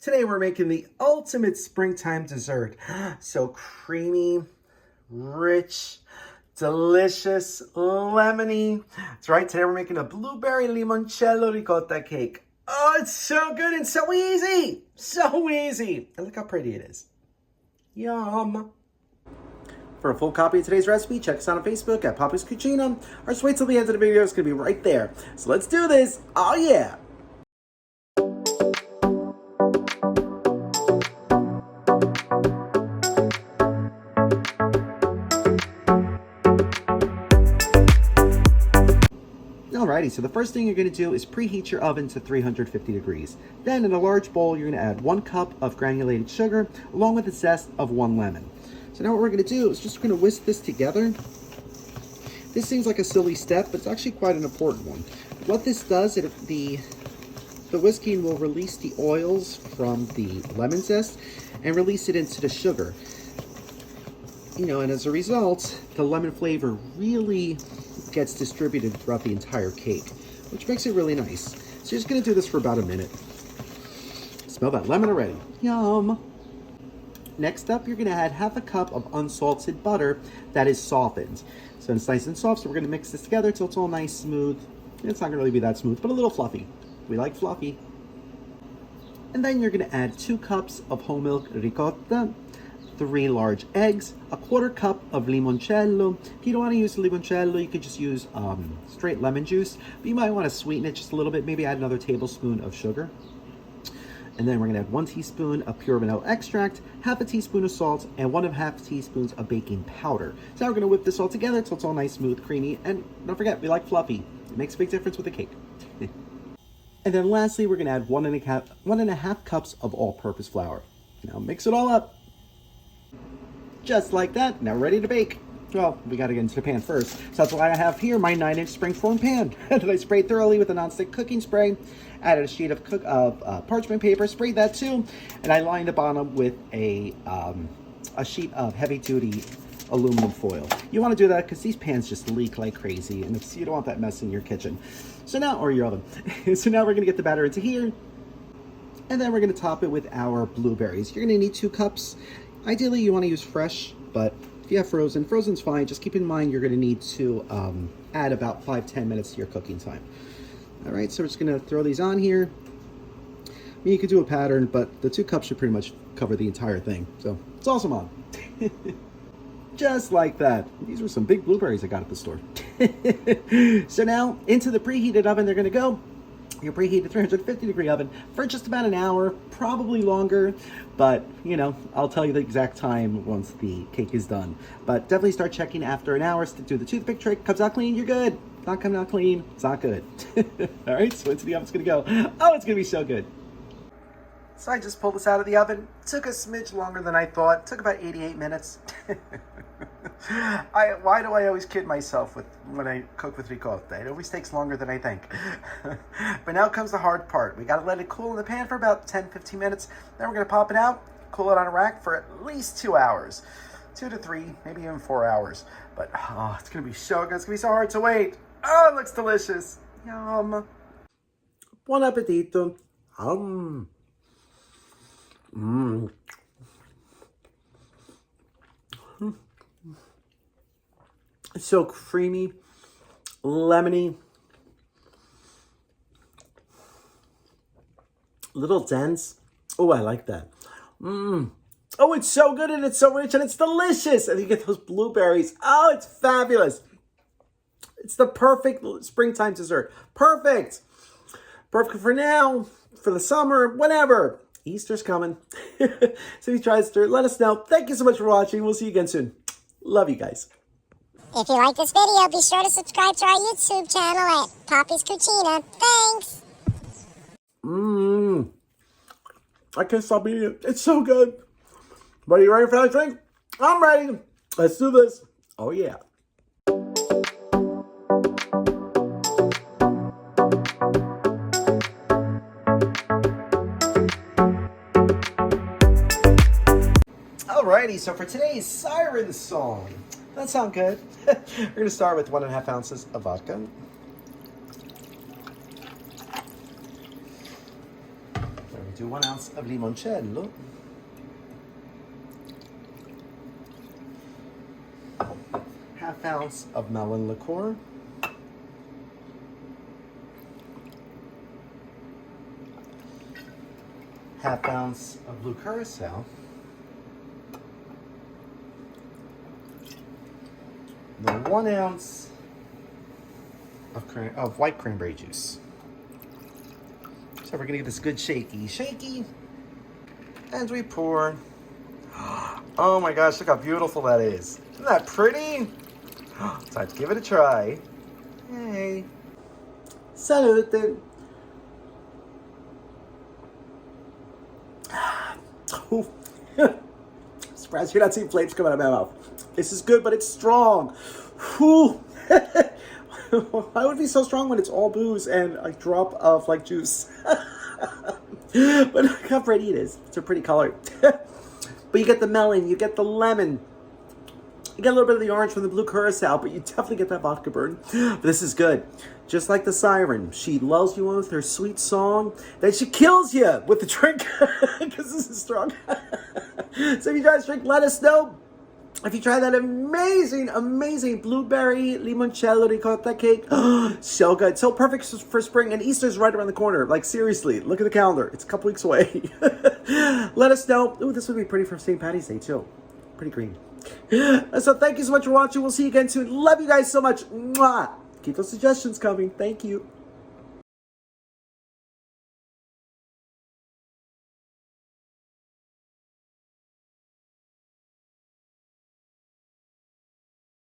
Today we're making the ultimate springtime dessert. So creamy, rich, delicious, lemony. That's right, today we're making a Blueberry Limoncello Ricotta Cake. Oh, it's so good and so easy. So easy. And look how pretty it is. Yum. For a full copy of today's recipe, check us out on Facebook at Papa's Cucina, or just wait till the end of the video, it's gonna be right there. So let's do this. Oh yeah. Alrighty, so the first thing you're going to do is preheat your oven to 350 degrees. Then in a large bowl, you're going to add 1 cup of granulated sugar along with the zest of 1 lemon. So now what we're going to do is just going to whisk this together. This seems like a silly step, but it's actually quite an important one. What this does, the whisking will release the oils from the lemon zest and release it into the sugar. You know, and as a result, the lemon flavor really gets distributed throughout the entire cake, which makes it really nice. So you're just gonna do this for about a minute. Smell that lemon already. Yum. Next up, you're gonna add 1/2 cup of unsalted butter that is softened. So it's nice and soft, so we're gonna mix this together till it's all nice, smooth. It's not gonna really be that smooth, but a little fluffy. We like fluffy. And then you're gonna add 2 cups of whole milk ricotta, 3 large eggs, 1/4 cup of limoncello. If you don't want to use limoncello, you could just use straight lemon juice, but you might want to sweeten it just a little bit, maybe add another tablespoon of sugar. And then we're going to add 1 teaspoon of pure vanilla extract, 1/2 teaspoon of salt, and 1.5 teaspoons of baking powder. So now we're going to whip this all together until it's all nice, smooth, creamy, and don't forget, we like fluffy. It makes a big difference with the cake. And then lastly, we're going to add 1.5 cups of all-purpose flour. Now mix it all up. Just like that, now we're ready to bake. Well, we gotta get into the pan first. So that's why I have here my 9-inch springform pan that I sprayed thoroughly with a nonstick cooking spray. Added a sheet of parchment paper, sprayed that too, and I lined the bottom with a sheet of heavy-duty aluminum foil. You want to do that because these pans just leak like crazy, and you don't want that mess in your kitchen. So now, or your oven. So now we're gonna get the batter into here, and then we're gonna top it with our blueberries. You're gonna need 2 cups. Ideally, you want to use fresh, but if you have frozen's fine. Just keep in mind you're going to need to add about 5-10 minutes to your cooking time. All right, so we're just going to throw these on here. I mean, you could do a pattern, but the 2 cups should pretty much cover the entire thing. So it's awesome on. Just like that. These were some big blueberries I got at the store. So now into the preheated oven they're going to go. Your preheated 350-degree oven for just about an hour, probably longer, but you know, I'll tell you the exact time once the cake is done. But definitely start checking after an hour. Do the toothpick trick. Comes out clean, you're good. Not coming out clean, it's not good. All right, so into the oven it's gonna go. Oh, it's gonna be so good. So I just pulled this out of the oven. Took a smidge longer than I thought. Took about 88 minutes. Why do I always kid myself when I cook with ricotta? It always takes longer than I think. But now comes the hard part. We gotta let it cool in the pan for about 10-15 minutes. Then we're gonna pop it out, cool it on a rack for at least 2 hours. 2 to 3, maybe even 4 hours. But oh, it's gonna be so good. It's gonna be so hard to wait. Oh, it looks delicious. Yum. Buon appetito. It's so creamy, lemony, little dense. Oh, I like that. Oh, it's so good and it's so rich and it's delicious. And you get those blueberries. Oh, it's fabulous. It's the perfect springtime dessert. Perfect. Perfect for now, for the summer, whenever. Easter's coming. So if you try this, let us know. Thank you so much for watching. We'll see you again soon. Love you guys. If you like this video, be sure to subscribe to our YouTube channel at Papa's Cucina. Thanks! I can't stop eating it. It's so good. But are you ready for that drink? I'm ready. Let's do this. Oh, yeah. Alrighty, so for today's siren song, that sound good? We're going to start with 1.5 ounces of vodka. do 1 ounce of limoncello. Half ounce of melon liqueur. Half ounce of blue curacao. The 1 ounce of white cranberry juice. So we're gonna get this good shaky, and we pour. Oh my gosh, look how beautiful that is. Isn't that pretty? So let's give it a try. Hey. Salute. Oh. Surprised you're not seeing flames coming out of my mouth. This is good, but it's strong. Whew. Why would it be so strong when it's all booze and a drop of like juice? But look how pretty it is. It's a pretty color. But you get the melon, you get the lemon, you get a little bit of the orange from the blue curacao, but you definitely get that vodka burn. But this is good. Just like the siren, she lulls you in with her sweet song, then she kills you with the drink, because this is strong. So if you guys drink, let us know. If you try that amazing blueberry limoncello ricotta cake, so good, so perfect for spring, and Easter's right around the corner. Like seriously, look at the calendar; it's a couple weeks away. Let us know. Ooh, this would be pretty for St. Patty's Day too. Pretty green. So thank you so much for watching. We'll see you again soon. Love you guys so much. Mwah! Keep those suggestions coming. Thank you.